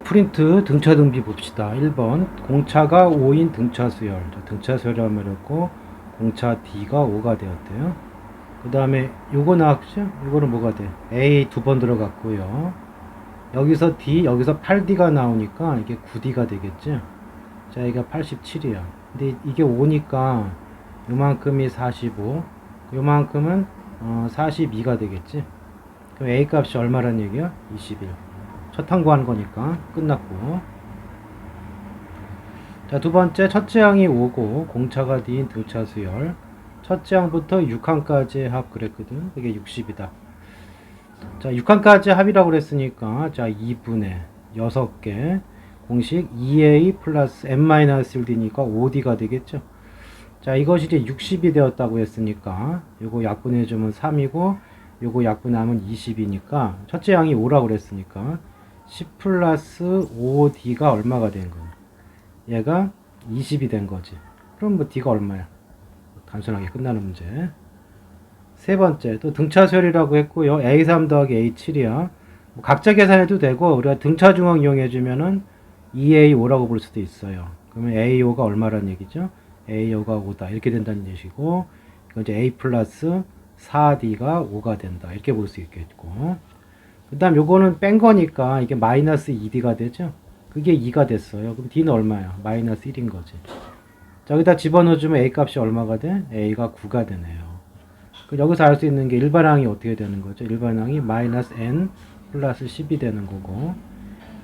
프린트 등차 등비 봅시다. 1번 공차가 5인 등차 수열. 등차 수열이라고 말했고 공차 D가 5가 되었대요. 그 다음에 요거 나왔죠? 요거는 뭐가 돼? A 두 번 들어갔고요. 여기서 D, 여기서 8D가 나오니까 이게 9D가 되겠죠? 자, 이게 87이야. 근데 이게 5니까 요만큼이 45, 요만큼은 42가 되겠지? 그럼 A 값이 얼마란 얘기야? 21. 첫 항구하는 거니까 끝났고. 자, 두 번째 첫째 항이 5고 공차가 D인 등차 수열. 첫째 항부터 6항까지의 합 그랬거든. 그게 60이다. 자, 6항까지 합이라고 그랬으니까 자, 2분의 6개 공식 2a 플러스 n-1d니까 5d가 되겠죠. 자, 이것이 이제 60이 되었다고 했으니까 요거 약분해주면 3이고 요거 약분하면 20이니까 첫째 항이 5라고 그랬으니까 10 플러스 5d가 얼마가 된 거냐. 얘가 20이 된 거지. 그럼 뭐 d가 얼마야? 단순하게 끝나는 문제. 세 번째, 또 등차 수열이라고 했고요. A3 더하기 A7이야. 뭐 각자 계산해도 되고, 우리가 등차 중앙 이용해주면은 2A5라고 볼 수도 있어요. 그러면 A5가 얼마란 얘기죠? A5가 5다. 이렇게 된다는 얘기고, 이건 이제 A 플러스 4D가 5가 된다. 이렇게 볼 수 있겠고. 그 다음 요거는 뺀 거니까 이게 마이너스 2D가 되죠? 그게 2가 됐어요. 그럼 D는 얼마야? 마이너스 1인 거지. 자, 여기다 집어넣어주면 A 값이 얼마가 돼? A가 9가 되네요. 여기서 알 수 있는 게 일반항이 어떻게 되는 거죠? 일반항이 마이너스 n 플러스 10이 되는 거고,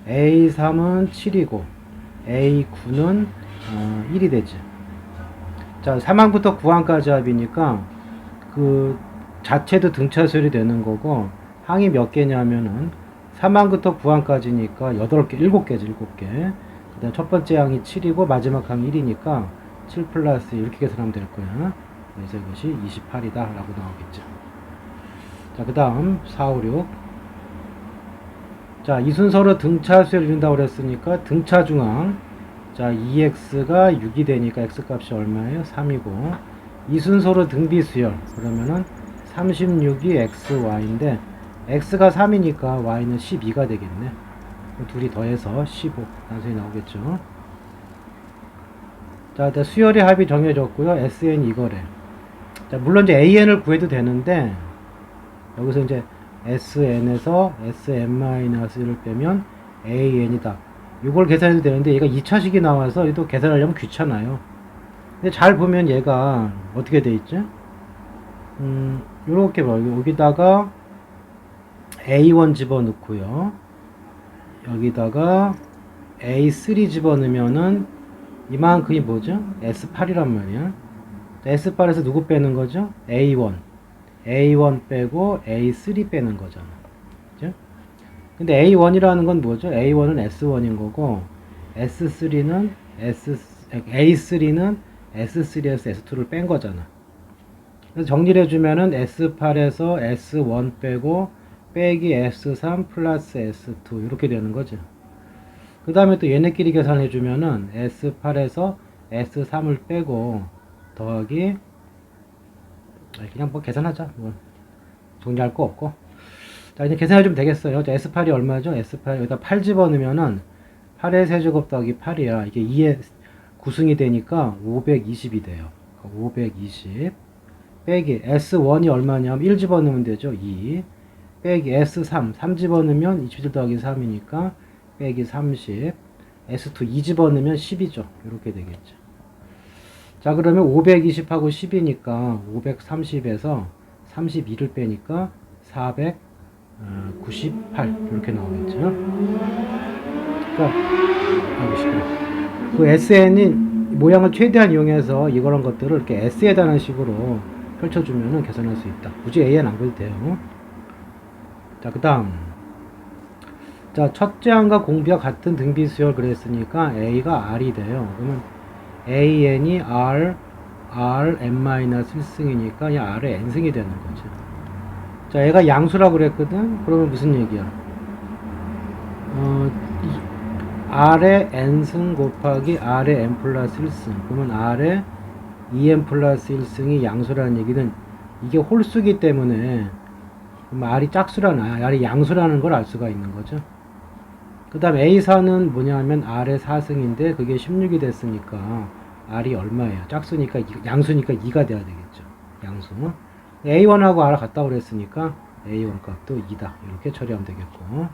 A3은 7이고, A9는 1이 되지. 자, 3항부터 9항까지 합이니까, 그 자체도 등차 수열이 되는 거고, 항이 몇 개냐면은, 3항부터 9항까지니까 8개, 7개지, 7개. 그 다음 첫 번째 항이 7이고, 마지막 항이 1이니까, 7 플러스 이렇게 계산하면 될 거야. 그래서 이것이 28이다 라고 나오겠죠. 자, 그 다음 4, 5, 6. 자, 이 순서로 등차 수열을 이룬다고 그랬으니까 등차 중앙. 자, 2x가 6이 되니까 x 값이 얼마예요? 3이고, 이 순서로 등비 수열 그러면은 36이 xy인데 x가 3이니까 y는 12가 되겠네. 둘이 더해서 15 단순히 나오겠죠. 자, 일단 수열의 합이 정해졌고요. SN 이거래. 자, 물론 이제 AN을 구해도 되는데, 여기서 이제 SN에서 SN-1을 빼면 AN이다. 이걸 계산해도 되는데, 얘가 2차식이 나와서 얘도 계산하려면 귀찮아요. 근데 잘 보면 얘가 어떻게 돼 있죠? 요렇게 봐. 여기다가 A1 집어넣고요. 여기다가 A3 집어넣으면은 이만큼이 뭐죠? S8이란 말이야. S8에서 누구 빼는 거죠? A1. A1 빼고 A3 빼는 거잖아. 그죠? 근데 A1이라는 건 뭐죠? A1은 S1인 거고, A3는 S3에서 S2를 뺀 거잖아. 그래서 정리를 해주면은 S8에서 S1 빼고, 빼기 S3 플러스 S2 이렇게 되는 거죠. 그 다음에 또 얘네끼리 계산해주면은 S8에서 S3을 빼고, 더하기 그냥 뭐 계산하자. 뭐 정리할 거 없고. 자, 이제 계산해주면 되겠어요. 자, S8이 얼마죠? S8 여기다 8 집어넣으면은 8의 세제곱 더하기 8이야. 이게 2의 구승이 되니까 520이 돼요. 520 빼기 S1이 얼마냐면 1 집어넣으면 되죠. 2 빼기 S3 3 집어넣으면 27 더하기 3이니까 빼기 30 S2 2 집어넣으면 10이죠. 이렇게 되겠죠. 자, 그러면 520하고 10이니까 530에서 32를 빼니까 498 이렇게 나오겠죠. 그러니까 그 SN이 모양을 최대한 이용해서 이런 것들을 이렇게 S에 대한 식으로 펼쳐주면 계산할 수 있다. 굳이 AN 안 그래도 돼요. 자, 그 다음. 자, 첫째 항과 공비와 같은 등비 수열 그랬으니까 A가 R이 돼요. 그러면 AN이 Rn-1승이니까 R의 n승이 되는 거죠. 자, 얘가 양수라고 그랬거든? 그러면 무슨 얘기야? R의 n승 곱하기 R의 n 플러스 1승. 그러면 R의 2n 플러스 1승이 양수라는 얘기는 이게 홀수기 때문에 R이 짝수라는, R이 양수라는 걸 알 수가 있는 거죠. 그 다음 A4는 뭐냐면 R의 4승인데 그게 16이 됐으니까 R이 얼마예요? 짝수니까 양수니까 2가 돼야 되겠죠. 양수. A1하고 R 같다고 그랬으니까 A1 값도 2다. 이렇게 처리하면 되겠고.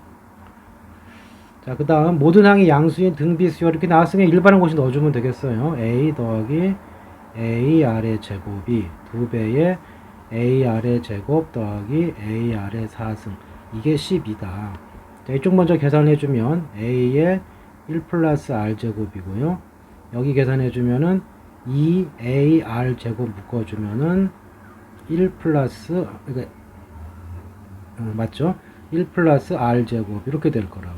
자, 그 다음 모든 항이 양수인 등비 수열 이렇게 나왔으면 일반한 곳이 넣어주면 되겠어요. A 더하기 AR의 제곱이 2배의 AR의 제곱 더하기 AR의 4승. 이게 10이다. 자, 이쪽 먼저 계산해주면 A의 1 플러스 R 제곱이고요. 여기 계산해주면은 2AR 제곱 묶어주면은 1 플러스, 그러니까, 맞죠? 1 플러스 R 제곱. 이렇게 될 거라고.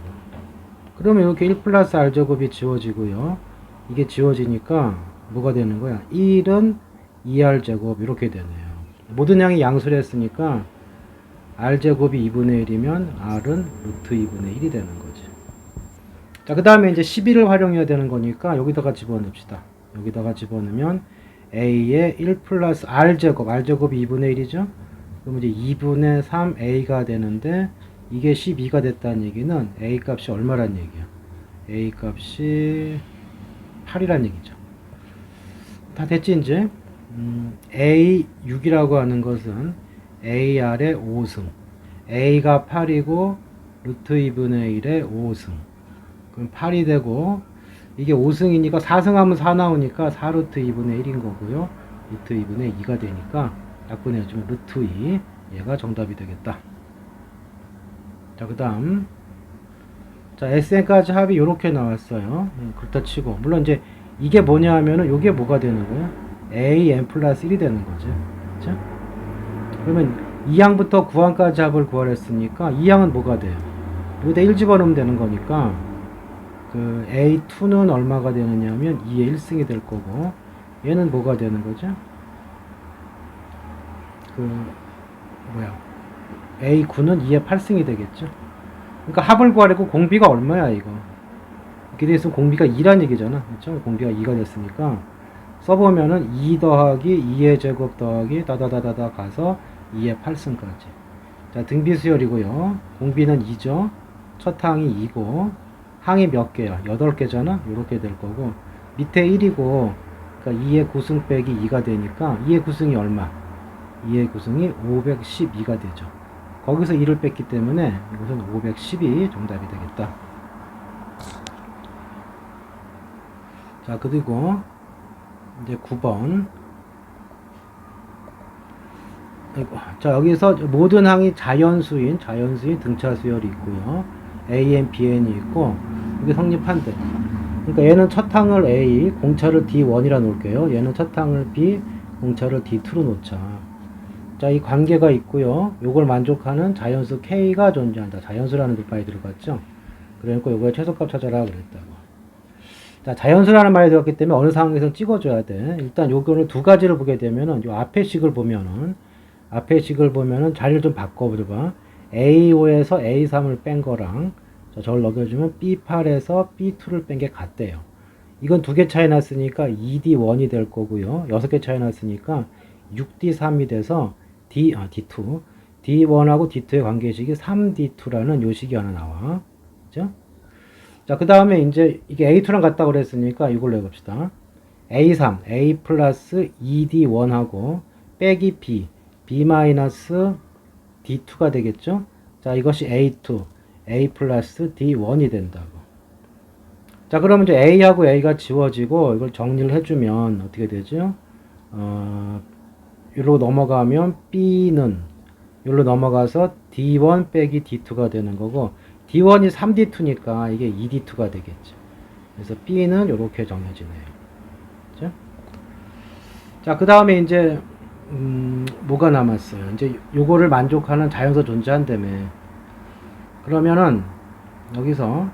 그러면 이렇게 1 플러스 R 제곱이 지워지고요. 이게 지워지니까 뭐가 되는 거야? 1은 2R 제곱. 이렇게 되네요. 모든 양이 양수를 했으니까 R 제곱이 2분의 1이면 R은 루트 2분의 1이 되는 거지. 자, 그 다음에 이제 11을 활용해야 되는 거니까 여기다가 집어넣읍시다. 여기다가 집어넣으면 A의 1 플러스 R 제곱. R 제곱이 2분의 1이죠? 그럼 이제 2분의 3A가 되는데 이게 12가 됐다는 얘기는 A 값이 얼마란 얘기야? A 값이 8이란 얘기죠. 다 됐지 이제? A6이라고 하는 것은 AR의 5승. A가 8이고 루트 2분의 1의 5승. 그럼 8이 되고 이게 5승이니까 4승하면 4 나오니까 4 루트 2분의 1인 거고요. 루트 2분의 2가 되니까 약분해주면 루트 2. 얘가 정답이 되겠다. 자, 그 다음. 자, SN까지 합이 이렇게 나왔어요. 그렇다 치고. 물론 이제 이게 뭐냐 하면은 요게 뭐가 되는 거야? AN 플러스 1이 되는 거죠. 그쵸? 그러면 2항부터 9항까지 합을 구하랬으니까 2항은 뭐가 돼요? 여기다 1 집어넣으면 되는 거니까 그 A2는 얼마가 되느냐 하면 2의 1승이 될 거고 얘는 뭐가 되는 거죠? A9는 2의 8승이 되겠죠. 그러니까 합을 구하려고 공비가 얼마야 이거. 이렇게 돼 있으면 공비가 2란 얘기잖아. 그렇죠? 공비가 2가 됐으니까 써보면은 2 더하기 2의 제곱 더하기 다다다다다 가서 2의 8승까지. 자, 등비수열이고요. 공비는 2죠. 첫 항이 2고 항이 몇 개야? 8개잖아. 이렇게 될 거고 밑에 1이고 그러니까 2의 9승 빼기 2가 되니까 2의 9승이 얼마? 2의 9승이 512가 되죠. 거기서 1을 뺐기 때문에 이것은 510이 정답이 되겠다. 자, 그리고 이제 9번. 자, 여기서 모든 항이 자연수인 등차 수열이 있고요. AN, BN이 있고 이게 성립한대. 그러니까 얘는 첫 항을 A, 공차를 D1이라 놓을게요. 얘는 첫 항을 B, 공차를 D2로 놓자. 자, 이 관계가 있고요. 요걸 만족하는 자연수 K가 존재한다. 자연수라는 듯바이 들어갔죠. 그러니까 요거의 최소값 찾아라 그랬다고. 자, 자연수라는 말이 들어갔기 때문에 어느 상황에서 찍어줘야 돼. 일단 요거를 두 가지를 보게 되면은 요 앞에 식을 보면은 자리를 좀 바꿔봐. A5에서 A3을 뺀 거랑 저걸 넣어주면 B8에서 B2를 뺀 게 같대요. 이건 두 개 차이 났으니까 2D1이 될 거고요. 6개 차이 났으니까 6D3이 돼서 D2. D1하고 D2의 관계식이 3D2라는 요식이 하나 나와. 그죠? 자, 그 다음에 이제 이게 A2랑 같다고 그랬으니까 이걸로 해봅시다. A3, A 플러스 2D1하고 빼기 B 마이너스 D2가 되겠죠? 자, 이것이 A2, A 플러스 D1이 된다고. 자, 그러면 이제 A하고 A가 지워지고 이걸 정리를 해주면 어떻게 되죠? 여기로 넘어가면 B는 여기로 넘어가서 D1 빼기 D2가 되는 거고 D1이 3D2니까 이게 2D2가 되겠죠. 그래서 B는 이렇게 정해지네요. 그렇죠? 자, 그 다음에 이제 뭐가 남았어요? 이제 요거를 만족하는 자연수 존재한다며. 그러면은 여기서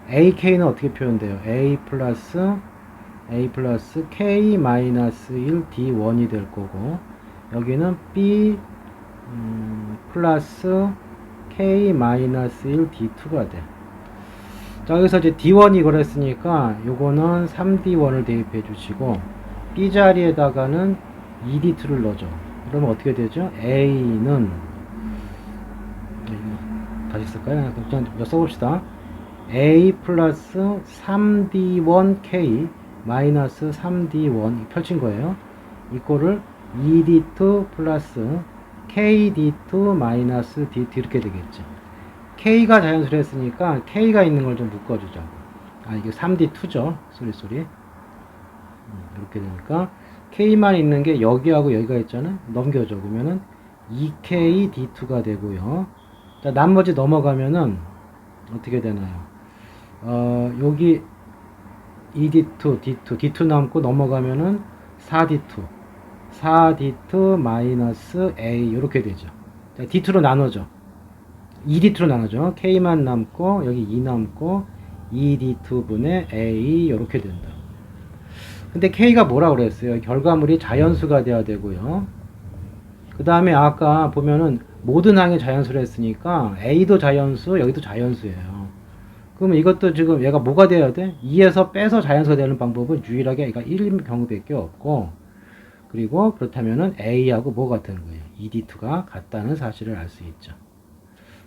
AK는 어떻게 표현돼요? A 플러스 K 마이너스 1 D1이 될 거고 여기는 B 플러스 K 마이너스 1 D2가 돼. 자, 여기서 이제 D1이 그랬으니까 요거는 3D1을 대입해 주시고 B 자리에다가는 2D2를 넣어줘. 그러면 어떻게 되죠? A는 다시 쓸까요? 그냥 써봅시다. A 플러스 3D1K 마이너스 3D1 펼친 거예요. 이거를 2D2 플러스 KD2 마이너스 D2 이렇게 되겠죠. K가 자연수로 했으니까 K가 있는 걸 좀 묶어주자고. 아, 이게 3D2죠. 쏘리. 이렇게 되니까 K만 있는 게 여기하고 여기가 있잖아. 넘겨줘. 그러면은 2K D2가 되고요. 자, 나머지 넘어가면은 어떻게 되나요? 여기 2D2, D2 남고 넘어가면은 4D2 마이너스 A 이렇게 되죠. 자, D2로 나눠져. 2D2로 나눠져. K만 남고 여기 2 남고 2D2분의 A 이렇게 된다. 근데 K가 뭐라고 그랬어요? 결과물이 자연수가 돼야 되고요. 그 다음에 아까 보면은 모든 항이 자연수로 했으니까 A도 자연수, 여기도 자연수예요. 그러면 이것도 지금 얘가 뭐가 돼야 돼? 2에서 빼서 자연수가 되는 방법은 유일하게 얘가 1인 경우밖에 없고, 그리고 그렇다면은 A하고 뭐 같은 거예요? 2D2가 같다는 사실을 알 수 있죠.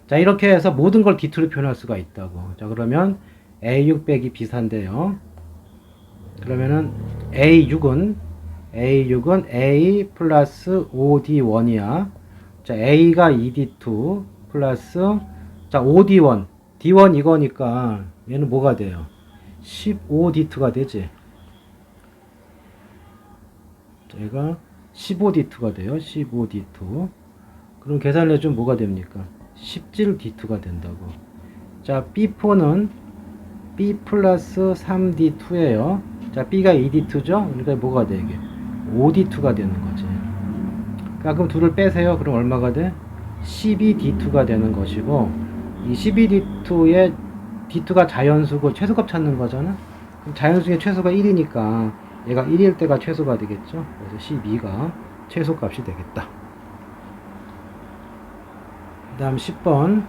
자, 이렇게 해서 모든 걸 D2로 표현할 수가 있다고. 자, 그러면 A6 빼기 B4인데요. 그러면은 A6은 A 플러스 5D1이야. 자, A가 2D2 플러스, 자, 5D1. D1 이거니까 얘는 뭐가 돼요? 15D2가 되지. 자, 얘가 15D2가 돼요. 15D2. 그럼 계산을 해주면 뭐가 됩니까? 17D2가 된다고. 자, B4는 B 플러스 3D2예요. 자, B가 2D2죠? 그러니까 뭐가 돼, 이게? 5D2가 되는 거지. 자, 그럼 둘을 빼세요. 그럼 얼마가 돼? 12D2가 되는 것이고, 이 12D2의 D2가 자연수고 최소값 찾는 거잖아? 그럼 자연수 중에 최소가 1이니까 얘가 1일 때가 최소가 되겠죠? 그래서 12가 최소값이 되겠다. 그 다음 10번.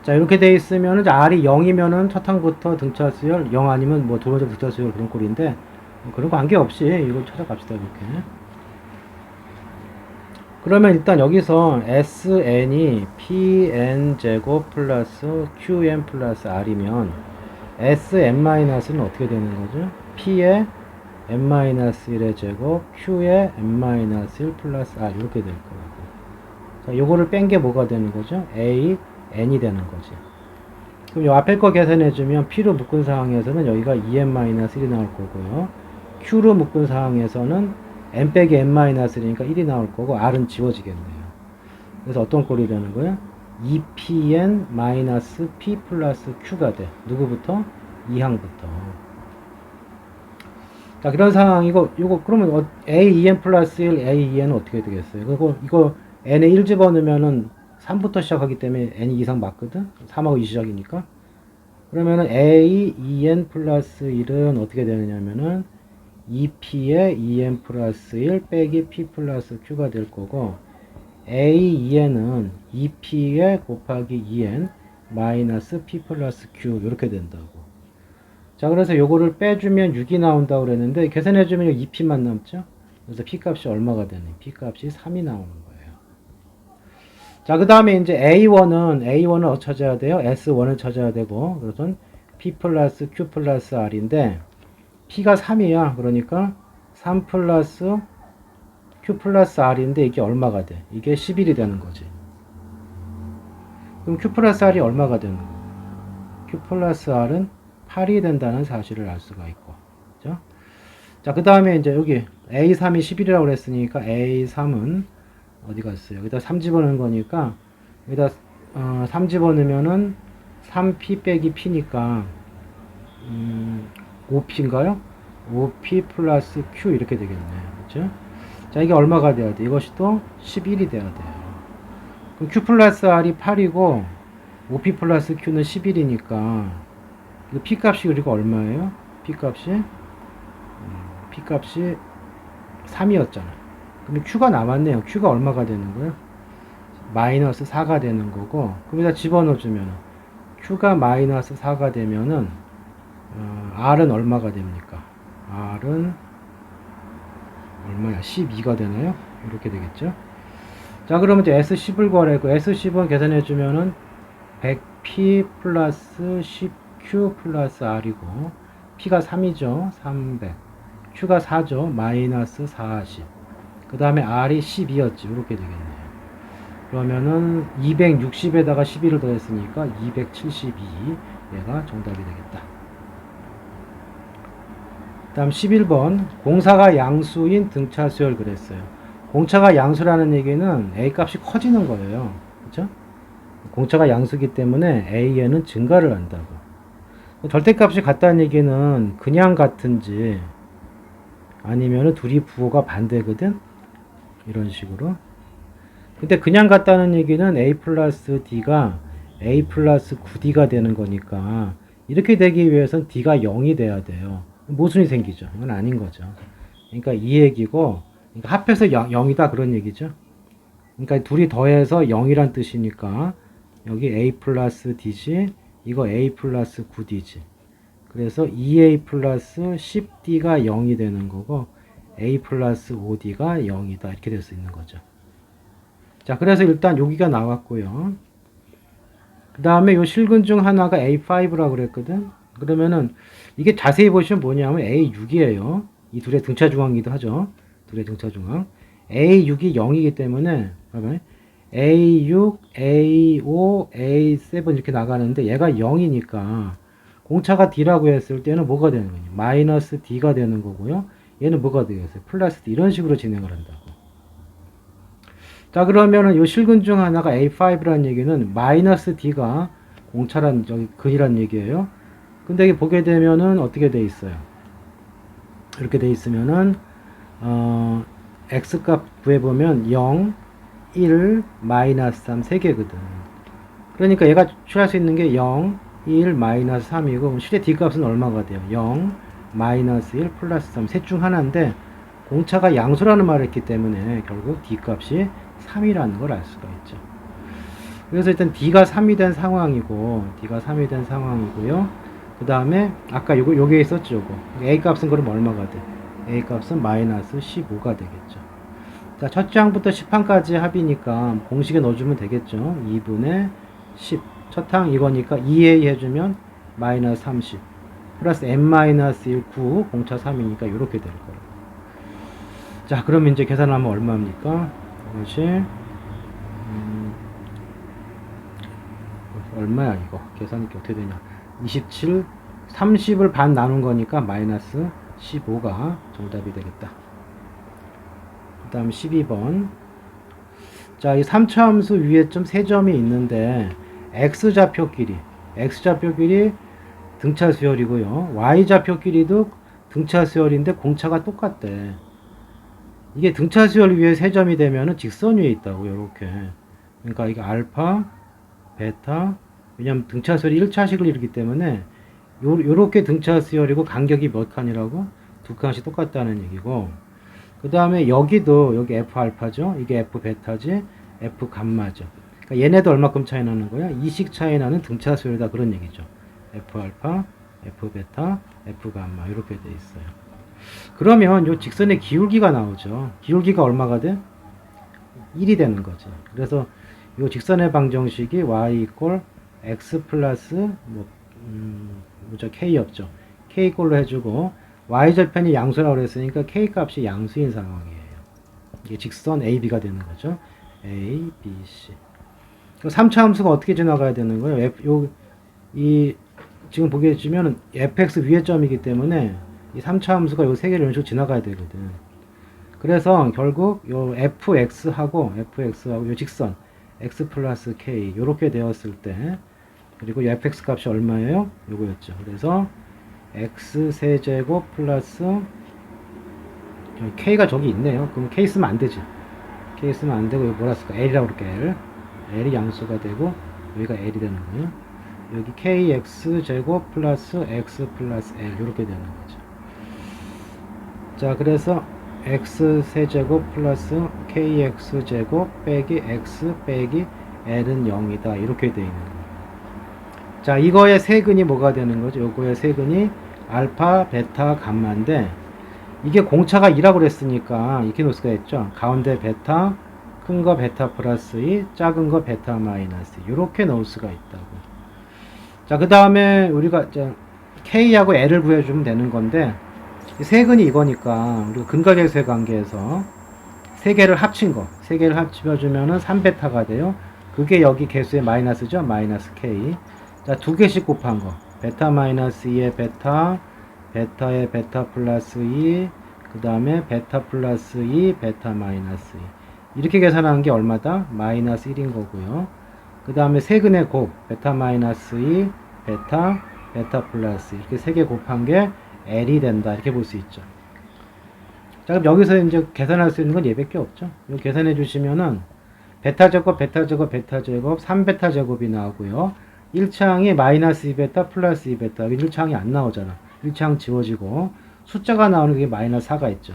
자, 이렇게 돼 있으면 R이 0이면은 첫 항부터 등차 수열, 0 아니면 뭐 두 번째 등차 수열 그런 꼴인데, 그런 관계없이 이걸 찾아갑시다, 이렇게. 그러면 일단 여기서 Sn이 Pn제곱 플러스 Qn 플러스 R이면 Sn-는 어떻게 되는 거죠? P의 n-1의 제곱, Q의 n-1 플러스 R 이렇게 될 거라고. 자, 요거를 뺀 게 뭐가 되는 거죠? A, N이 되는 거지. 그럼 요 앞에 거 계산해주면 P로 묶은 상황에서는 여기가 2n-1이 나올 거고요. Q로 묶은 상황에서는 n 빼기 n-1이니까 1이 나올 거고 R은 지워지겠네요. 그래서 어떤 꼴이 되는 거예요? 2pn-p 플러스 q가 돼. 누구부터? 2항부터. 자, 그런 상황이고, 이거 그러면 a2n 플러스 1, a2n은 어떻게 되겠어요? 그리고 이거 n에 1 집어넣으면은 3부터 시작하기 때문에 n이 이상 맞거든? 3하고 2 시작이니까. 그러면은 a, 2n 플러스 1은 어떻게 되느냐면은 2p에 2n 플러스 1 빼기 p 플러스 q가 될 거고, a, 2n은 2p에 곱하기 2n 마이너스 p 플러스 q 이렇게 된다고. 자, 그래서 요거를 빼주면 6이 나온다고 그랬는데 계산해주면 2p만 남죠. 그래서 p 값이 얼마가 되니? p 값이 3이 나오는 거예요. 자, 그 다음에 이제 A1은 어떻게 찾아야 돼요? S1을 찾아야 되고, 그래서 p 플러스 q 플러스 r인데 p가 3이야. 그러니까 3 플러스 q 플러스 r인데 이게 얼마가 돼? 이게 11이 되는 거지. 그럼 q 플러스 r이 얼마가 되는 거야? q 플러스 r은 8이 된다는 사실을 알 수가 있고. 그죠? 자, 그 다음에 이제 여기 A3이 11이라고 그랬으니까 A3은 어디 갔어요? 여기다 3 집어넣은 거니까 여기다 3 집어넣으면은 3p 빼기 p니까 5p인가요? 5p 플러스 q 이렇게 되겠네요. 그죠? 자, 이게 얼마가 돼야 돼? 이것이 또 11이 돼야 돼요. 그럼 q 플러스 r이 8이고 5p 플러스 q는 11이니까 p 값이 그리고 얼마예요? p 값이 3이었잖아. 그럼 q가 남았네요. q가 얼마가 되는 거예요? 마이너스 4가 되는 거고, 그럼 여기다 집어넣어주면 q가 마이너스 4가 되면은 r은 얼마가 됩니까? r은 얼마야? 12가 되나요? 이렇게 되겠죠? 자, 그러면 이제 S10을 구하라고. S10은 계산해주면은 P 플러스 10Q 플러스 R이고 P가 3이죠. 300. Q가 4죠. 마이너스 40. 그 다음에 R이 12였지. 이렇게 되겠네요. 그러면은 260에다가 12를 더했으니까 272. 얘가 정답이 되겠다. 그 다음 11번. 공차가 양수인 등차 수열 그랬어요. 공차가 양수라는 얘기는 A 값이 커지는 거예요. 그쵸? 공차가 양수기 때문에 A에는 증가를 한다고. 절대값이 같다는 얘기는 그냥 같은지 아니면 둘이 부호가 반대거든? 이런 식으로. 근데 그냥 같다는 얘기는 A 플러스 D가 A 플러스 9D가 되는 거니까 이렇게 되기 위해선 D가 0이 돼야 돼요. 모순이 생기죠. 이건 아닌 거죠. 그러니까 이 얘기고, 그러니까 합해서 0이다 그런 얘기죠. 그러니까 둘이 더해서 0이란 뜻이니까 여기 A 플러스 D지, 이거 A 플러스 9D지. 그래서 2A 플러스 10D가 0이 되는 거고 A 플러스 5D가 0이다 이렇게 될 수 있는 거죠. 자, 그래서 일단 여기가 나왔고요. 그 다음에 요 실근 중 하나가 A5라고 그랬거든. 그러면은 이게 자세히 보시면 뭐냐면 A6이에요. 이 둘의 등차 중앙이기도 하죠. 둘의 등차 중앙. A6이 0이기 때문에 그러면 A6, A5, A7 이렇게 나가는데 얘가 0이니까 공차가 D라고 했을 때는 뭐가 되는 거냐? 마이너스 D가 되는 거고요. 얘는 뭐가 되겠어요? 플러스 D. 이런 식으로 진행을 한다고. 자, 그러면은 요 실근 중 하나가 A5라는 얘기는 마이너스 D가 공차란 저기 근이란 얘기예요. 근데 여기 보게 되면은 어떻게 돼 있어요? 이렇게 돼 있으면은 X 값 구해보면 0, 1, 마이너스 3 세 개거든. 그러니까 얘가 취할 수 있는 게 0, 1, 마이너스 3이고 실의 D 값은 얼마가 돼요? 0, 마이너스 1, 플러스 3 셋 중 하나인데 공차가 양수라는 말을 했기 때문에 결국 D 값이 3이라는 걸 알 수가 있죠. 그래서 일단 D가 3이 된 상황이고 D가 3이 된 상황이고요. 그 다음에 아까 요게 있었죠. 요거 A 값은 그럼 얼마가 돼? A 값은 마이너스 15가 되겠죠. 자, 첫 항부터 10항까지 합이니까 공식에 넣어주면 되겠죠. 2분의 10 첫 항 이거니까 2A 해주면 마이너스 30 플러스 n-1 9 공차 3이니까 이렇게 될 거예요. 자, 그럼 이제 계산하면 얼마입니까? 이것이 얼마야 이거 계산이 어떻게 되냐? 27 30을 반 나눈 거니까 마이너스 15가 정답이 되겠다. 그 다음 12번. 자, 이 3차함수 위에 좀 3점이 있는데 x좌표끼리 등차 수열이고요. y좌표 길이도 등차 수열인데 공차가 똑같대. 이게 등차 수열 위에 3점이 되면은 직선 위에 있다고, 요렇게. 그러니까 이게 알파, 베타, 왜냐면 등차 수열이 1차식을 이루기 때문에 요렇게 등차 수열이고 간격이 몇 칸이라고? 2칸씩 똑같다는 얘기고, 그 다음에 여기도 여기 F 알파죠. 이게 F 베타지, F 감마죠. 그러니까 얘네도 얼마큼 차이 나는 거야? 2식 차이 나는 등차 수열이다 그런 얘기죠. F 알파, F 베타, F 감마 이렇게 돼 있어요. 그러면 요 직선의 기울기가 나오죠. 기울기가 얼마가 돼? 1이 되는 거죠. 그래서 요 직선의 방정식이 y 이꼴 x 플러스 K 없죠. K 이꼴로 해주고 y절편이 양수라고 그랬으니까 K 값이 양수인 상황이에요. 이게 직선 AB가 되는 거죠. A, B, C. 3차 함수가 어떻게 지나가야 되는 거예요? 지금 보시면 fx 위의 점이기 때문에 이 3차 함수가 요 3개를 이런 식으로 지나가야 되거든. 그래서 결국 요 fx하고 요 직선 x 플러스 k 요렇게 되었을 때, 그리고 요 fx 값이 얼마예요? 요거였죠. 그래서 x 세제곱 플러스 k가 저기 있네요. 그럼 k 쓰면 안 되지. k 쓰면 안 되고, 이거 뭐라 쓸까? l이라고 그럴게. l이 양수가 되고 여기가 l이 되는 거예요. 여기 kx 제곱 플러스 x 플러스 l 이렇게 되는 거죠. 자, 그래서 x 세제곱 플러스 kx 제곱 빼기 x 빼기 l은 0이다 이렇게 되어 있는 거예요. 자, 이거의 세근이 뭐가 되는 거죠? 요거의 세근이 알파, 베타, 감마인데 이게 공차가 2라고 그랬으니까 이렇게 놓을 수가 있죠. 가운데 베타, 큰 거 베타 플러스 2, 작은 거 베타 마이너스 2 이렇게 넣을 수가 있다고. 자, 그 다음에 우리가 이제 K하고 L을 구해주면 되는 건데, 세근이 이거니까, 우리가 근각역수의 관계에서 세 개를 합친 거, 세 개를 합치면은 3베타가 돼요. 그게 여기 개수의 마이너스죠? 마이너스 K. 자, 두 개씩 곱한 거. 베타 마이너스 2의 베타, 베타의 베타 플러스 2, 그 다음에 베타 플러스 2, 베타 마이너스 2. 이렇게 계산하는 게 얼마다? 마이너스 1인 거고요. 그 다음에 세근의 곱, 베타 마이너스 2, 베타, 베타 플러스 2. 이렇게 세 개 곱한 게 L이 된다. 이렇게 볼 수 있죠. 자, 그럼 여기서 이제 계산할 수 있는 건 얘밖에 없죠. 이거 계산해 주시면은 베타 제곱, 베타 제곱, 베타 제곱, 3베타 제곱이 나오고요. 1차항이 마이너스 2베타 플러스 2베타. 여기 1차항이 안 나오잖아. 1차항 지워지고 숫자가 나오는 게 마이너스 4가 있죠.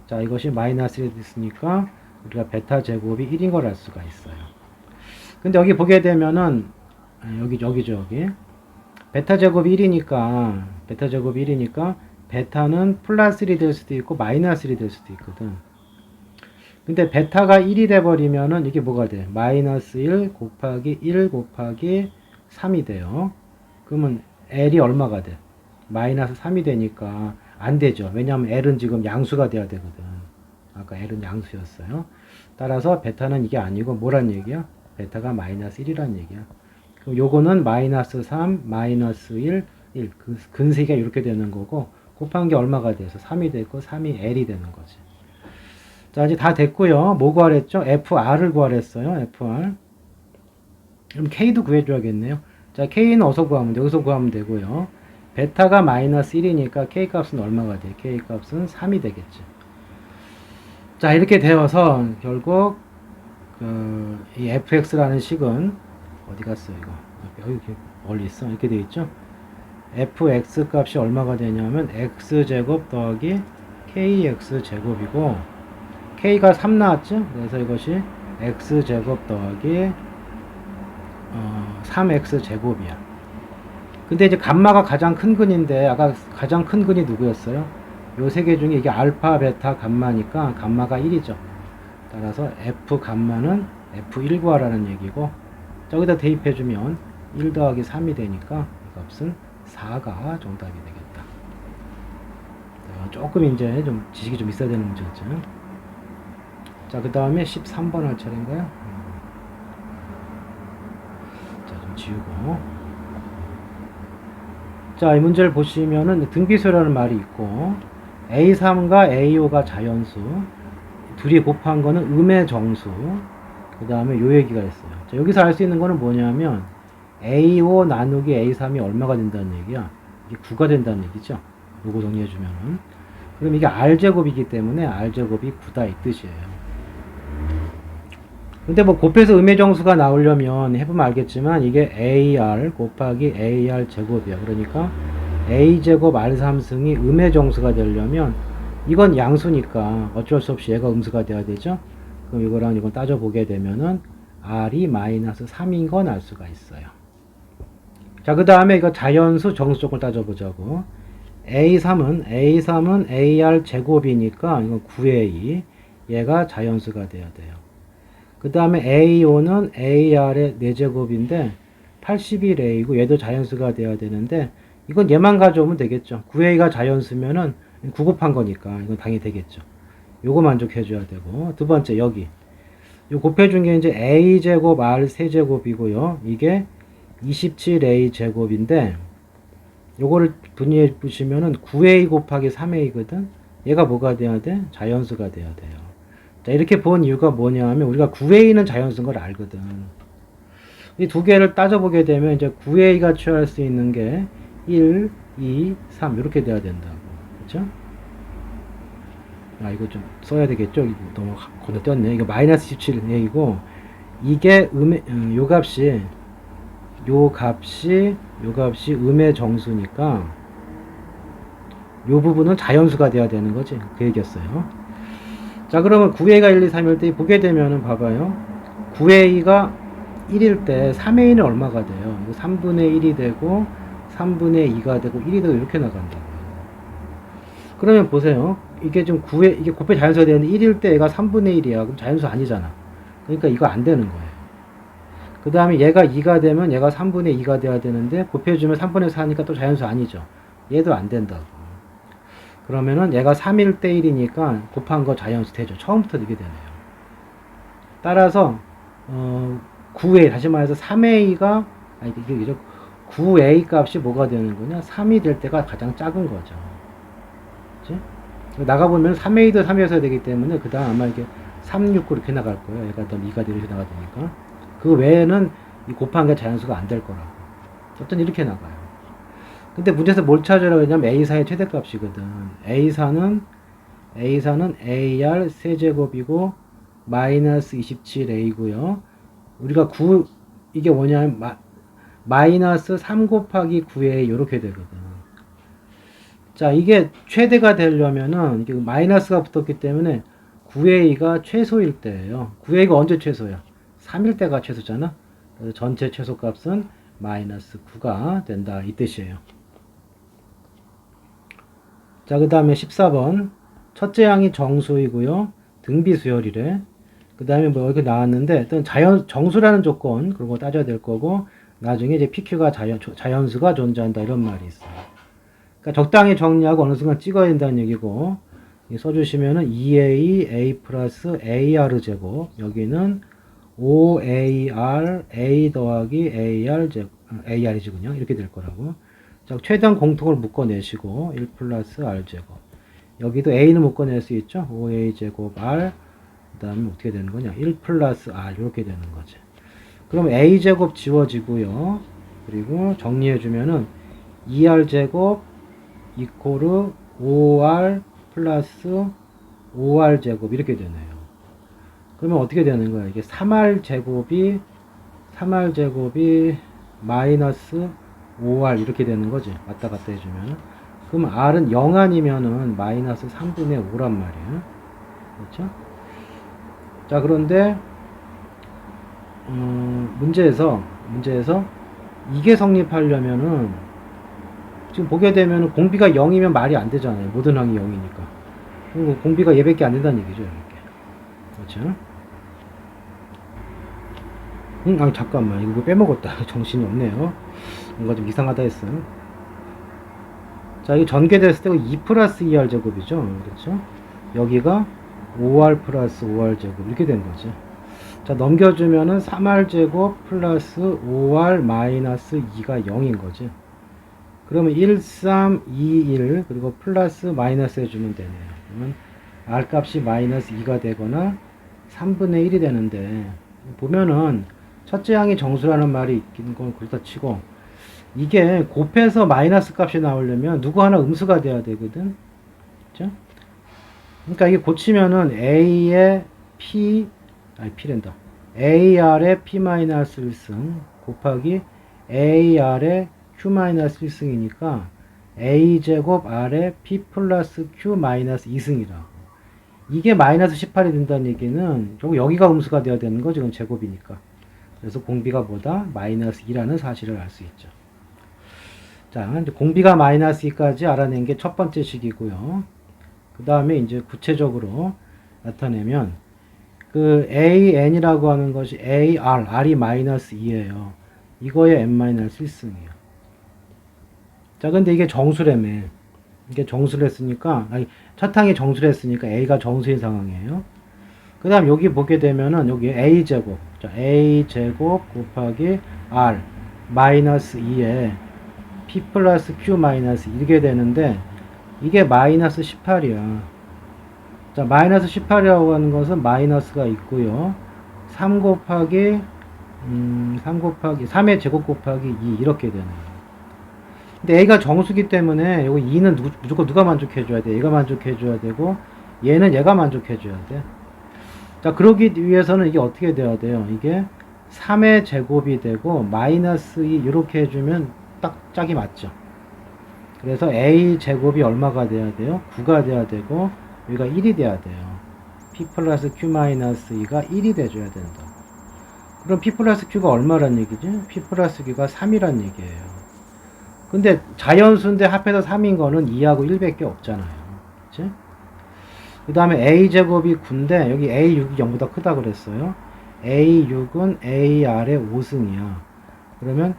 자, 이것이 마이너스 1이 됐으니까 우리가 베타 제곱이 1인 걸 알 수가 있어요. 근데 여기 보게 되면은 여기죠. 베타 제곱이 1이니까 베타는 플러스 1이 될 수도 있고 마이너스 1이 될 수도 있거든. 근데 베타가 1이 돼버리면은 이게 뭐가 돼? 마이너스 1 곱하기 1 곱하기 3이 돼요. 그러면 L이 얼마가 돼? 마이너스 3이 되니까 안 되죠. 왜냐하면 L은 지금 양수가 돼야 되거든. 아까 L은 양수였어요. 따라서 베타는 이게 아니고 뭐란 얘기야? 베타가 마이너스 1이란 얘기야. 그럼 요거는 마이너스 3, 마이너스 1, 1. 근세가 이렇게 되는 거고 곱한 게 얼마가 돼서 3이 됐고 3이 L이 되는 거지. 자, 이제 다 됐고요. 뭐 구하랬죠? FR을 구하랬어요. FR. 그럼 K도 구해줘야겠네요. 자, K는 어디서 구하면 돼? 여기서 구하면 되고요. 베타가 마이너스 1이니까 K 값은 얼마가 돼? K 값은 3이 되겠지. 자, 이렇게 되어서 결국 이 fx라는 식은 어디 갔어 이거? 여기 멀리 있어. 이렇게 돼 있죠? fx 값이 얼마가 되냐면 x제곱 더하기 kx 제곱이고 k가 3 나왔죠? 그래서 이것이 x제곱 더하기 3x 제곱이야. 근데 이제 감마가 가장 큰 근인데 아까 가장 큰 근이 누구였어요? 요 세 개 중에 이게 알파, 베타, 감마니까 감마가 1이죠. 따라서 f 감마는 f1 구하라는 얘기고 저기다 대입해주면 1 더하기 3이 되니까 이 값은 4가 정답이 되겠다. 조금 이제 좀 지식이 좀 있어야 되는 문제죠. 자, 그 다음에 13번 할 차례인가요? 자, 좀 지우고. 자, 이 문제를 보시면은 등비수라는 말이 있고 A3과 A5가 자연수, 둘이 곱한 거는 음의 정수, 그 다음에 요 얘기가 있어요. 자, 여기서 알 수 있는 거는 뭐냐면 A5 나누기 A3이 얼마가 된다는 얘기야. 이게 9가 된다는 얘기죠. 요거 정리해주면은. 그럼 이게 R제곱이기 때문에 R제곱이 9다 이 뜻이에요. 근데 뭐 곱해서 음의 정수가 나오려면 해보면 알겠지만 이게 AR 곱하기 AR 제곱이야. 그러니까 A제곱 R3승이 음의 정수가 되려면 이건 양수니까 어쩔 수 없이 얘가 음수가 돼야 되죠. 그럼 이거랑 이건 따져보게 되면은 R이 마이너스 3인 건 알 수가 있어요. 자, 그 다음에 이거 자연수 정수 쪽을 따져보자고. A3은 AR 제곱이니까 이건 9A, 얘가 자연수가 돼야 돼요. 그 다음에 A5는 AR의 4제곱인데 81A고 얘도 자연수가 돼야 되는데 이건 얘만 가져오면 되겠죠. 9A가 자연수면은 9 곱한 거니까 이건 당연히 되겠죠. 요거 만족해줘야 되고, 두 번째 여기 요 곱해준 게 이제 A제곱 R 세제곱이고요. 이게 27A 제곱인데 요거를 분리해 보시면은 9A 곱하기 3A거든. 얘가 뭐가 돼야 돼? 자연수가 돼야 돼요. 자, 이렇게 본 이유가 뭐냐 하면 우리가 9A는 자연수인 걸 알거든. 이 두 개를 따져보게 되면 이제 9A가 취할 수 있는 게 1, 2, 3 이렇게 돼야 된다고. 그쵸? 아, 이거 좀 써야 되겠죠? 이거 너무 건너뛰었네. 이거 마이너스 17A이고 이게 요 값이 음의 정수니까 요 부분은 자연수가 돼야 되는 거지. 그 얘기였어요. 자, 그러면 9A가 1, 2, 3일 때 보게 되면은 봐봐요. 9A가 1일 때 3A는 얼마가 돼요? 이거 3분의 1이 되고 3분의 2가 되고 1이 되고 이렇게 나간다고요. 그러면 보세요. 이게 지금 9에 이게 곱해 자연수가 되는데 1일 때 얘가 3분의 1이야. 그럼 자연수 아니잖아. 그러니까 이거 안 되는 거예요. 그 다음에 얘가 2가 되면 얘가 3분의 2가 돼야 되는데 곱해주면 3분의 4니까 또 자연수 아니죠. 얘도 안 된다고. 그러면은 얘가 3일 대 1이니까 곱한 거 자연수 되죠. 처음부터 이게 되네요. 따라서 9a 다시 말해서 3a가 아니 이게 9a 값이 뭐가 되는 거냐? 3이 될 때가 가장 작은 거죠. 그치? 나가보면 3a도 3이어야 되기 때문에 그 다음 아마 이게 3, 6, 9 이렇게 나갈 거예요. 얘가 더 2가 이렇게 나가니까 그 외에는 이 곱한 게 자연수가 안 될 거라고. 어떤 이렇게 나가요. 근데 문제에서 뭘 찾으라고 했냐면 A4의 최대값이거든. A4는 AR 세제곱이고 마이너스 27A고요. 우리가 9 이게 뭐냐면 마이너스 3 곱하기 9A 이렇게 되거든. 자, 이게 최대가 되려면은 이게 마이너스가 붙었기 때문에 9A가 최소일 때예요. 9A가 언제 최소야? 3일 때가 최소잖아. 그래서 전체 최소값은 마이너스 9가 된다 이 뜻이에요. 자, 그 다음에 14번 첫째 항이 정수이고요. 등비수열이래. 그 다음에 뭐 이렇게 나왔는데 일단 정수라는 조건 그런 거 따져야 될 거고 나중에 이제 PQ가 자연수가 존재한다 이런 말이 있어요. 그러니까 적당히 정리하고 어느 순간 찍어야 된다는 얘기고 써주시면은 2A A 플러스 AR 제곱 여기는 5AR A 더하기 AR 제곱 AR이지군요. 이렇게 될 거라고. 자, 최대한 공통을 묶어내시고 1 플러스 R 제곱 여기도 A는 묶어낼 수 있죠. 5A 제곱 R 그 다음에 어떻게 되는 거냐 1 플러스 R 이렇게 되는 거지. 그럼 A 제곱 지워지고요. 그리고 정리해 주면은 2R 제곱 이코르 5R 플러스 5R 제곱 이렇게 되네요. 그러면 어떻게 되는 거야? 이게 3R 제곱이 마이너스 5R 이렇게 되는 거지. 왔다 갔다 해주면. 그럼 R은 0 아니면은 마이너스 3분의 5란 말이에요. 그렇죠? 자, 그런데 문제에서 이게 성립하려면은 지금 보게 되면 공비가 0이면 말이 안 되잖아요. 모든 항이 0이니까. 그리고 공비가 얘밖에 안 된다는 얘기죠. 이렇게. 그렇죠? 아니 잠깐만 이거 빼먹었다. 정신이 없네요. 뭔가 좀 이상하다 했어요. 자, 이게 전개됐을 때 2 플러스 2R 제곱이죠. 그렇죠? 여기가 5R 플러스 5R 제곱 이렇게 된 거죠. 자, 넘겨주면은 3R 제곱 플러스 5R 마이너스 2가 0인 거지. 그러면 1, 3, 2, 1 그리고 플러스 마이너스 해주면 되네요. 그러면 R 값이 마이너스 2가 되거나 3분의 1이 되는데 보면은 첫째 항이 정수라는 말이 있긴 건 그렇다 치고 이게 곱해서 마이너스 값이 나오려면 누구 하나 음수가 돼야 되거든. 그렇죠? 그러니까 이게 고치면은 A의 P랜다. AR의 P-1승 곱하기 AR의 Q-1승이니까 A제곱 R의 P 플러스 Q-2승이라고. 이게 마이너스 18이 된다는 얘기는 결국 여기가 음수가 되어야 되는 거죠. 이건 제곱이니까. 그래서 공비가 뭐다? 마이너스 2라는 사실을 알 수 있죠. 자, 이제 공비가 마이너스 2까지 알아낸 게 첫 번째 식이고요. 그 다음에 이제 구체적으로 나타내면 그 AN이라고 하는 것이 R이 마이너스 2예요. 이거의 n-1승이에요. 자, 근데 이게 정수라며. 이게 정수를 했으니까, 첫 항이 정수를 했으니까 A가 정수인 상황이에요. 그 다음 여기 보게 되면은 여기 A제곱. 자, A제곱 곱하기 R 마이너스 2에 P 플러스 Q 마이너스 이렇게 되는데 이게 마이너스 18이야. 자, 마이너스 18이라고 하는 것은 마이너스가 있고요. 3의 제곱 곱하기 2 이렇게 되네요. 근데 A가 정수기 때문에 여기 2는 무조건 누가 만족해줘야 돼? 얘가 만족해줘야 되고 얘는 얘가 만족해줘야 돼. 자, 그러기 위해서는 이게 어떻게 돼야 돼요? 이게 3의 제곱이 되고 마이너스 2 이렇게 해주면 딱 짝이 맞죠. 그래서 A 제곱이 얼마가 돼야 돼요? 9가 돼야 되고 여기가 1이 돼야 돼요. P 플러스 Q 마이너스 2가 1이 돼줘야 된다. 그럼 P 플러스 Q가 얼마란 얘기지? P 플러스 Q가 3이란 얘기예요. 근데 자연수인데 합해서 3인 거는 2하고 1밖에 없잖아요. 그치? 그 다음에 A제곱이 9인데 여기 A6이 0보다 크다 그랬어요. A6은 A 아래 5승이야. 그러면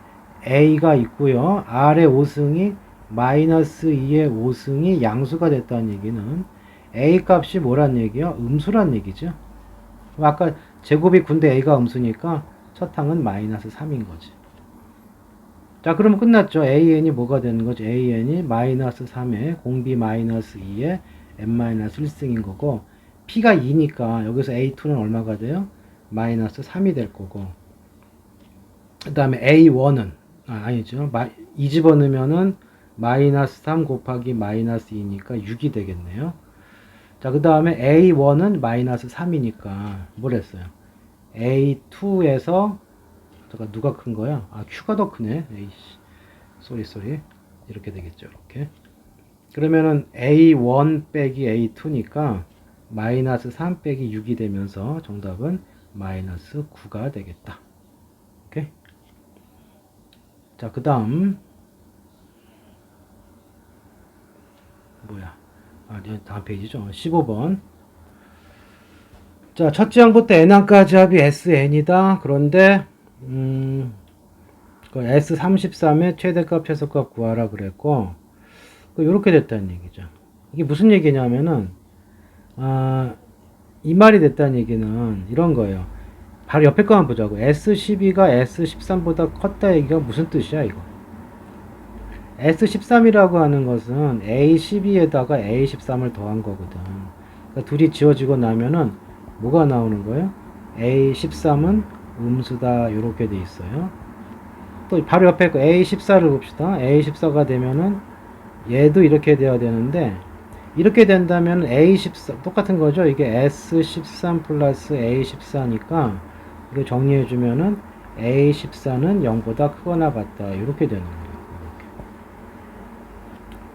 A가 있고요. 아래 5승이 마이너스 2의 5승이 양수가 됐다는 얘기는 A 값이 뭐란 얘기야? 음수란 얘기죠. 아까 제곱이 9인데 A가 음수니까 첫 항은 마이너스 3인 거지. 자, 그러면 끝났죠. AN이 뭐가 되는 거지? AN이 마이너스 3에 공비 마이너스 2에 n 마이너스 1승인 거고, P가 2니까 여기서 A2는 얼마가 돼요? 마이너스 3이 될 거고, 그 다음에 A1은 아니죠. 2 집어넣으면은 마이너스 3 곱하기 마이너스 2니까 6이 되겠네요. 자, 그 다음에 A1은 마이너스 3이니까 뭘 했어요? A2에서 잠깐 누가 큰 거야? 아, Q가 더 크네. 에이씨. 쏘리. 이렇게 되겠죠. 이렇게. 그러면은 A1 빼기 A2니까 마이너스 3 빼기 6이 되면서 정답은 마이너스 9가 되겠다. 오케이. 자, 그 다음 뭐야? 아, 다음 페이지죠. 15번. 자, 첫째 항부터 n항까지 합이 SN이다. 그런데 그 S33의 최대값, 최소값 구하라 그랬고, 이렇게 됐다는 얘기죠. 이게 무슨 얘기냐면은, 이 말이 됐다는 얘기는 이런 거예요. 바로 옆에 거 한번 보자고. S12가 S13보다 컸다 얘기가 무슨 뜻이야, 이거? S13이라고 하는 것은 A12에다가 A13을 더한 거거든. 그러니까 둘이 지워지고 나면은 뭐가 나오는 거예요? A13은 음수다. 이렇게 돼 있어요. 또 바로 옆에 거 A14를 봅시다. A14가 되면은 얘도 이렇게 돼야 되는데, 이렇게 된다면 A14 똑같은 거죠. 이게 S13 플러스 A14니까 이거 정리해 주면은 A14는 0보다 크거나 같다. 이렇게 되는 거예요.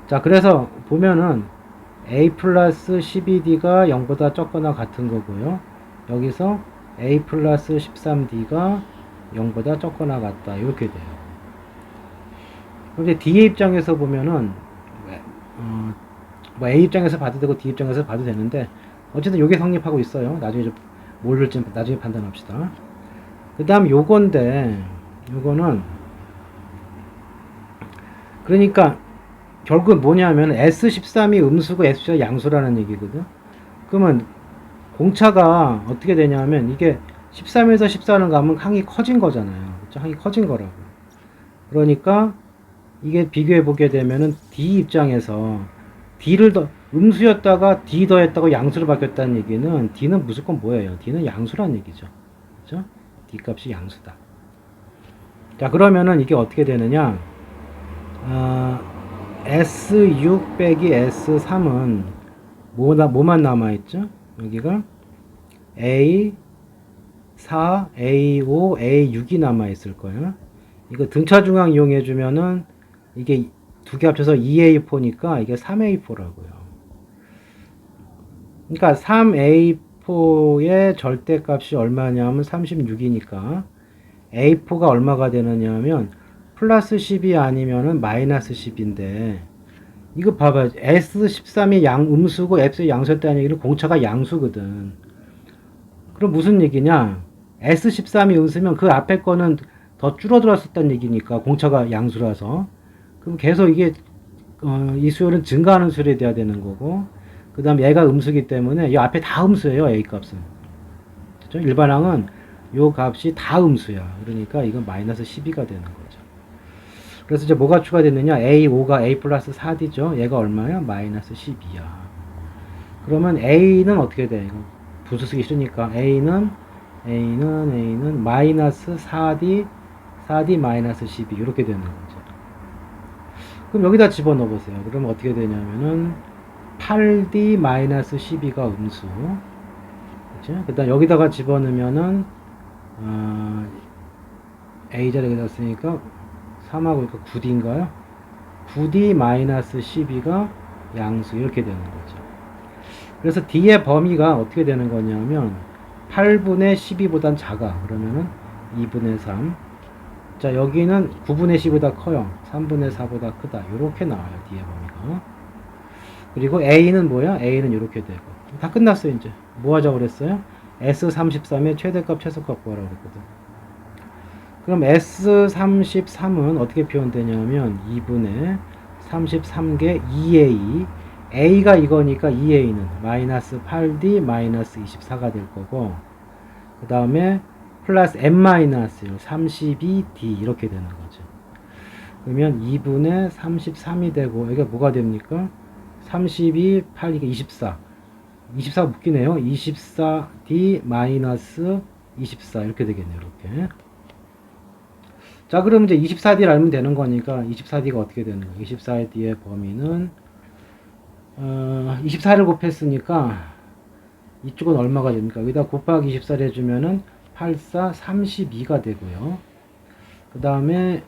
자, 그래서 보면은 A 플러스 12D가 0보다 적거나 같은 거고요. 여기서 A 플러스 13D가 0보다 적거나 같다. 이렇게 돼요. 그런데 D의 입장에서 보면은 뭐 A 입장에서 봐도 되고 D 입장에서 봐도 되는데, 어쨌든 요게 성립하고 있어요. 나중에 좀 뭘 줄지 나중에 판단합시다. 그 다음 요건데, 요거는 그러니까 결국 뭐냐면 S13이 음수고 S14가 양수라는 얘기거든. 그러면 공차가 어떻게 되냐면, 이게 13에서 14는 가면 항이 커진 거잖아요. 그렇죠? 항이 커진 거라고. 그러니까 이게 비교해 보게 되면은 D 입장에서 D를 더 음수였다가 D 더했다고 양수로 바뀌었다는 얘기는 D는 무조건 뭐예요? D는 양수란 얘기죠. 그렇죠? D 값이 양수다. 자, 그러면은 이게 어떻게 되느냐? S6 빼기 S3은 뭐만 남아있죠? 여기가 A4, A5, A6이 남아있을 거예요. 이거 등차 중앙 이용해주면은 이게 두 개 합쳐서 2A4니까 이게 3A4라고요. 그러니까 3A4의 절대값이 얼마냐면 36이니까 A4가 얼마가 되느냐면 플러스 10이 아니면은 마이너스 10인데, 이거 봐봐요. S13이 음수고 F의 양수였다는 얘기는 공차가 양수거든. 그럼 무슨 얘기냐? S13이 음수면 그 앞에 거는 더 줄어들었었다는 얘기니까, 공차가 양수라서. 그럼 계속 이게 이 수열은 증가하는 수열이 돼야 되는 거고, 그 다음 얘가 음수기 때문에 이 앞에 다 음수예요. A 값은. 그렇죠? 일반항은 요 값이 다 음수야. 그러니까 이건 마이너스 12가 되는 거죠. 그래서 이제 뭐가 추가됐느냐? A5가 A 플러스 4D죠. 얘가 얼마야? 마이너스 12야. 그러면 A는 어떻게 돼? 이거 분수 쓰기 싫으니까 A는 마이너스 4D 마이너스 12 이렇게 되는 거죠. 그럼 여기다 집어넣어 보세요. 그러면 어떻게 되냐면은 8D 마이너스 12가 음수. 그렇죠? 그다음 여기다가 집어넣으면은 A 자리에 놨으니까 3하고 9D인가요? 9D 마이너스 12가 양수 이렇게 되는 거죠. 그래서 D의 범위가 어떻게 되는 거냐면 8분의 12보단 작아. 그러면은 2분의 3. 자, 여기는 9분의 10보다 커요. 3분의 4보다 크다. 이렇게 나와요. D의 범위가. 그리고 A는 뭐야? A는 이렇게 되고. 다 끝났어요. 이제 뭐 하자고 그랬어요? S33의 최대값 최소값 구하라고 그랬거든. 그럼 S33은 어떻게 표현되냐면 2분의 33개 2A A가 이거니까 2A는 마이너스 8D 마이너스 24가 될 거고, 그 다음에 플러스 M 마이너스 32D 이렇게 되는 거죠. 그러면 2분의 33이 되고, 이게 뭐가 됩니까? 32, 8, 이게 24. 24 묶이네요. 24D 마이너스 24 이렇게 되겠네요. 이렇게. 자, 그럼 이제 24D를 알면 되는 거니까 24D가 어떻게 되는 거예요? 24D의 범위는 24를 곱했으니까 이쪽은 얼마가 됩니까? 여기다 곱하기 24를 해주면은 84, 32가 되고요. 그 다음에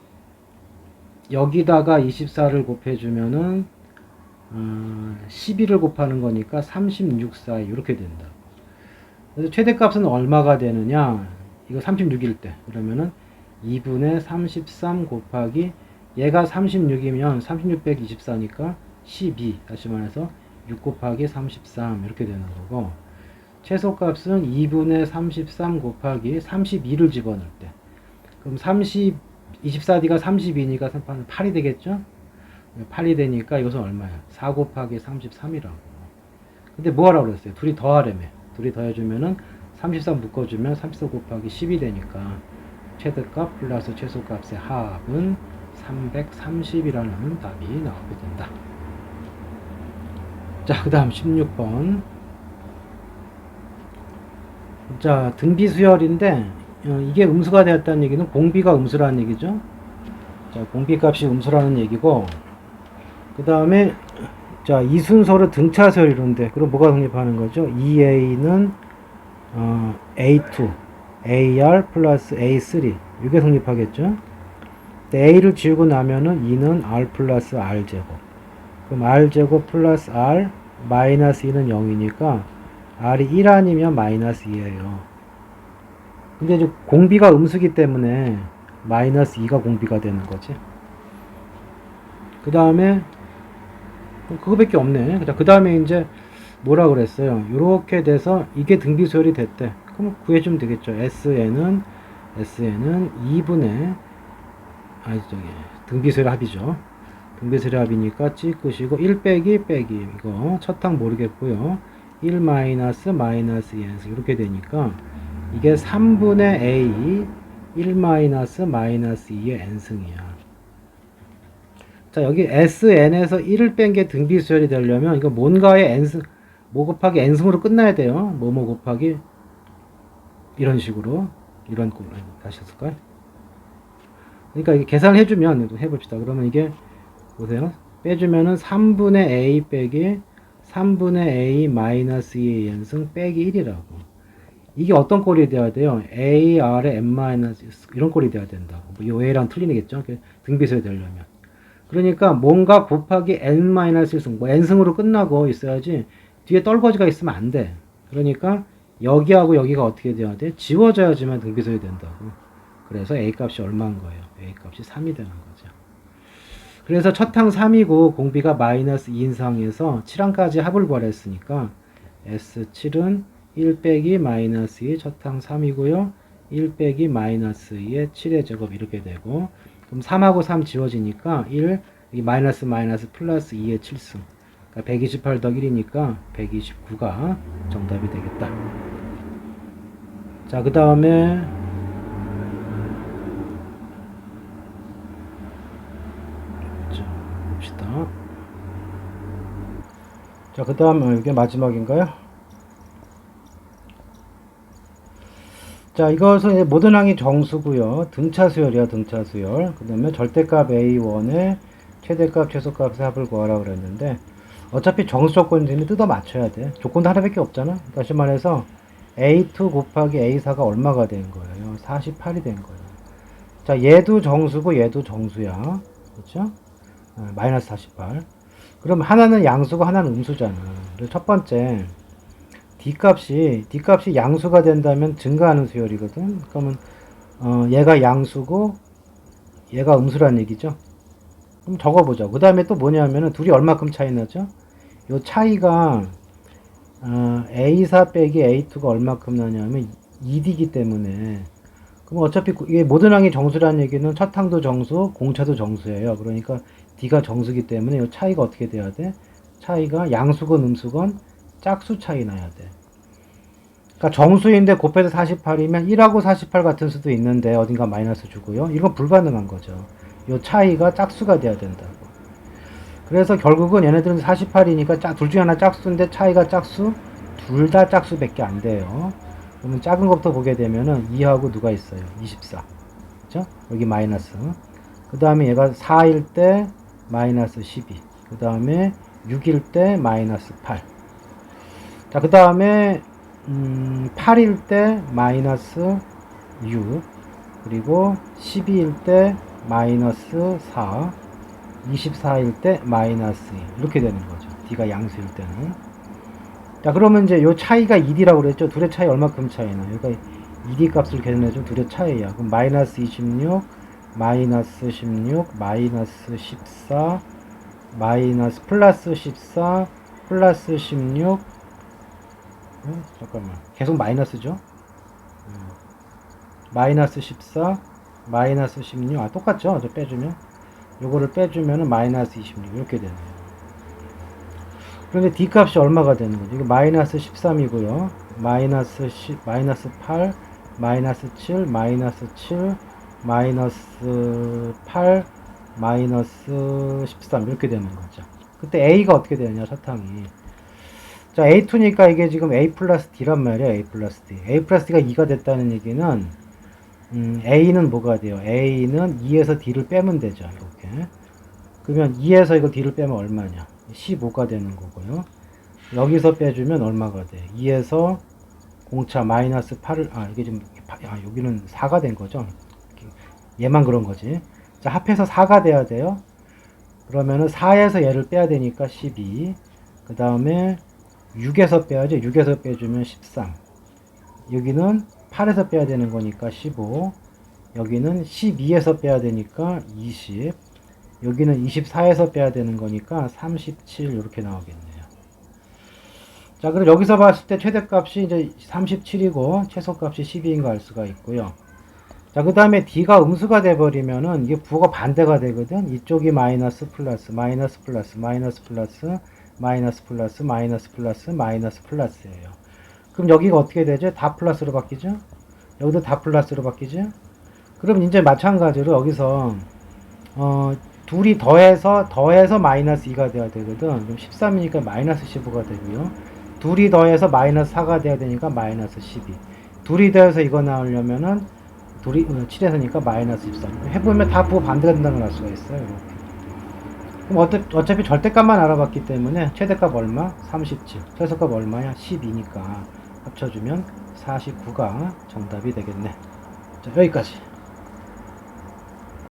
여기다가 24를 곱해주면은 12를 곱하는 거니까 36, 4 이렇게 된다. 그래서 최대값은 얼마가 되느냐? 이거 36일 때 그러면은 2분의 33 곱하기 얘가 36이면 36 빼기 24니까 12, 다시 말해서 6 곱하기 33 이렇게 되는 거고, 최소값은 2분의 33 곱하기 32를 집어넣을 때, 그럼 24D가 32니까 8이 되겠죠? 8이 되니까 이것은 얼마야? 4 곱하기 33이라고. 근데 뭐 하라고 그랬어요? 둘이 더하라며. 둘이 더해주면은 33 묶어주면 34 곱하기 10이 되니까 최대값 플러스 최소값의 합은 330이라는 답이 나오게 된다. 자, 그 다음 16번. 자, 등비수열인데 이게 음수가 되었다는 얘기는 공비가 음수라는 얘기죠. 자, 공비값이 음수라는 얘기고, 그 다음에 자, 이 순서로 등차수열 이론데 그럼 뭐가 성립하는 거죠? EA는 A2, AR 플러스 A3 이게 성립하겠죠. A를 지우고 나면은 2는 R 플러스 R 제곱, 그럼 R 제곱 플러스 R 마이너스 2는 0이니까 R이 1 아니면 마이너스 2예요. 근데 이제 공비가 음수기 때문에 마이너스 2가 공비가 되는 거지. 그 다음에 그거밖에 없네. 그 다음에 이제 뭐라 그랬어요? 요렇게 돼서 이게 등비수열이 됐대. 그럼 구해주면 되겠죠. SN은 2분의 등비수열 합이죠. 등비수열 합이니까 찌끄시고 1 빼기 이거 첫항 모르겠고요. 1 마이너스 2n승 이렇게 되니까 이게 3분의 A 1 마이너스 2의 n승이야. 자, 여기 SN에서 1을 뺀 게 등비수열이 되려면 이거 뭔가의 n승, 뭐 곱하기 n승으로 끝나야 돼요. 뭐 곱하기 이런 식으로, 이런 꼴로 다시 했을까요? 그러니까 이게 계산을 해주면 해봅시다. 그러면 이게 보세요. 빼주면은 3분의 A 빼기 3분의 A 마이너스 2의 n승 빼기 1이라고. 이게 어떤 꼴이 돼야 돼요? AR의 n 마이너스 이런 꼴이 돼야 된다고. 이 A랑 틀리겠죠? 등비수열이 되려면. 그러니까 뭔가 곱하기 n-1승, 뭐 n승으로 끝나고 있어야지 뒤에 떨거지가 있으면 안 돼. 그러니까 여기하고 여기가 어떻게 돼야 돼? 지워져야지만 등비수열이 된다고. 그래서 A 값이 얼마인 거예요? A 값이 3이 되는 거죠. 그래서 첫항 3이고 공비가 마이너스 2인 상황에서 7항까지 합을 구하랬으니까 S7은 1 빼기 마이너스 2 첫항 3이고요. 1 빼기 마이너스 2의 7의 제곱 이렇게 되고, 그럼 3하고 3 지워지니까 1, 여기 마이너스 플러스 2의 7승. 그러니까 128 더 1이니까 129가 정답이 되겠다. 자, 그 다음에 봅시다. 자, 그 다음 이게 마지막인가요? 자, 이것은 모든 항이 정수고요. 등차수열이야, 등차수열. 그 다음에 절대값 A1의 최대값, 최소값의 합을 구하라고 그랬는데, 어차피 정수 조건들은 뜯어 맞춰야 돼. 조건도 하나밖에 없잖아. 다시 말해서 A2 곱하기 A4가 얼마가 된 거예요? 48이 된 거예요. 자, 얘도 정수고 얘도 정수야. 그렇죠? 마이너스 48. 그럼 하나는 양수고 하나는 음수잖아. 그래서 첫 번째 D값이 양수가 된다면 증가하는 수열이거든. 그러면 얘가 양수고 얘가 음수라는 얘기죠. 그럼 적어보자. 그 다음에 또 뭐냐면은 둘이 얼마큼 차이 나죠? 요 차이가 A4 빼기 A2가 얼마큼 나냐면 2D이기 때문에, 그럼 어차피 이게 모든 항이 정수라는 얘기는 첫 항도 정수, 공차도 정수예요. 그러니까 D가 정수기 때문에 이 차이가 어떻게 돼야 돼? 차이가 양수건 음수건 짝수 차이 나야 돼. 그러니까 정수인데 곱해서 48이면 1하고 48 같은 수도 있는데 어딘가 마이너스 주고요. 이건 불가능한 거죠. 이 차이가 짝수가 돼야 된다고. 그래서 결국은 얘네들은 48이니까 둘 중에 하나 짝수인데 차이가 짝수, 둘 다 짝수밖에 안 돼요. 그러면 작은 것부터 보게 되면은 2하고 누가 있어요? 24. 그죠? 여기 마이너스. 그 다음에 얘가 4일 때 마이너스 12. 그 다음에 6일 때 마이너스 8. 자, 그 다음에 8일 때 마이너스 6. 그리고 12일 때 마이너스 4. 24일 때 마이너스 2. 이렇게 되는 거죠. D가 양수일 때는. 자, 그러면 이제 요 차이가 2D라고 그랬죠. 둘의 차이 얼마큼 차이나? 그러니까 2D 값을 계산해줘. 둘의 차이야. 그럼 마이너스 26, 마이너스 16, 마이너스 14, 마이너스 플러스 14, 플러스 16. 잠깐만. 계속 마이너스죠? 마이너스 14, 마이너스 16. 똑같죠? 저 빼주면. 요거를 빼주면은 마이너스 26. 이렇게 되네요. 그런데 D 값이 얼마가 되는 거죠? 이거 마이너스 13이고요. 마이너스 10, 마이너스 8, 마이너스 7, 마이너스 7, 마이너스 8, 마이너스 13 이렇게 되는 거죠. 그때 A가 어떻게 되느냐, 사탕이. 자, A2니까 이게 지금 A 플러스 D란 말이야, A 플러스 D. A 플러스 D가 2가 됐다는 얘기는, A는 뭐가 돼요? A는 2에서 D를 빼면 되죠, 이렇게. 그러면 2에서 이거 D를 빼면 얼마냐? 15가 되는 거고요. 여기서 빼주면 얼마가 돼? 2에서 공차 마이너스 8을, 이게 지금, 여기는 4가 된 거죠? 얘만 그런 거지. 자, 합해서 4가 돼야 돼요. 그러면은 4에서 얘를 빼야 되니까 12. 그 다음에 6에서 빼야죠. 6에서 빼주면 13. 여기는 8에서 빼야 되는 거니까 15. 여기는 12에서 빼야 되니까 20. 여기는 24에서 빼야 되는 거니까 37 이렇게 나오겠네요. 자, 그럼 여기서 봤을 때 최대값이 이제 37이고 최소값이 12인 거 알 수가 있고요. 자, 그 다음에 D가 음수가 돼버리면은 이게 부호가 반대가 되거든. 이쪽이 마이너스 플러스, 마이너스 플러스, 마이너스 플러스, 마이너스 플러스, 마이너스 플러스, 마이너스 플러스예요. 그럼 여기가 어떻게 되죠? 다 플러스로 바뀌죠? 여기도 다 플러스로 바뀌죠? 그럼 이제 마찬가지로 여기서 둘이 더해서 마이너스 2가 돼야 되거든. 그럼 13이니까 마이너스 15가 되고요. 둘이 더해서 마이너스 4가 돼야 되니까 마이너스 12. 둘이 더해서 이거 나오려면은 둘이 7에서니까 마이너스 13. 해보면 다 부호 반대가 된다는 걸 알 수가 있어요. 이렇게. 그럼 어차피 절대값만 알아봤기 때문에 최대값 얼마? 37. 최소값 얼마야? 12니까 합쳐주면 49가 정답이 되겠네. 자, 여기까지.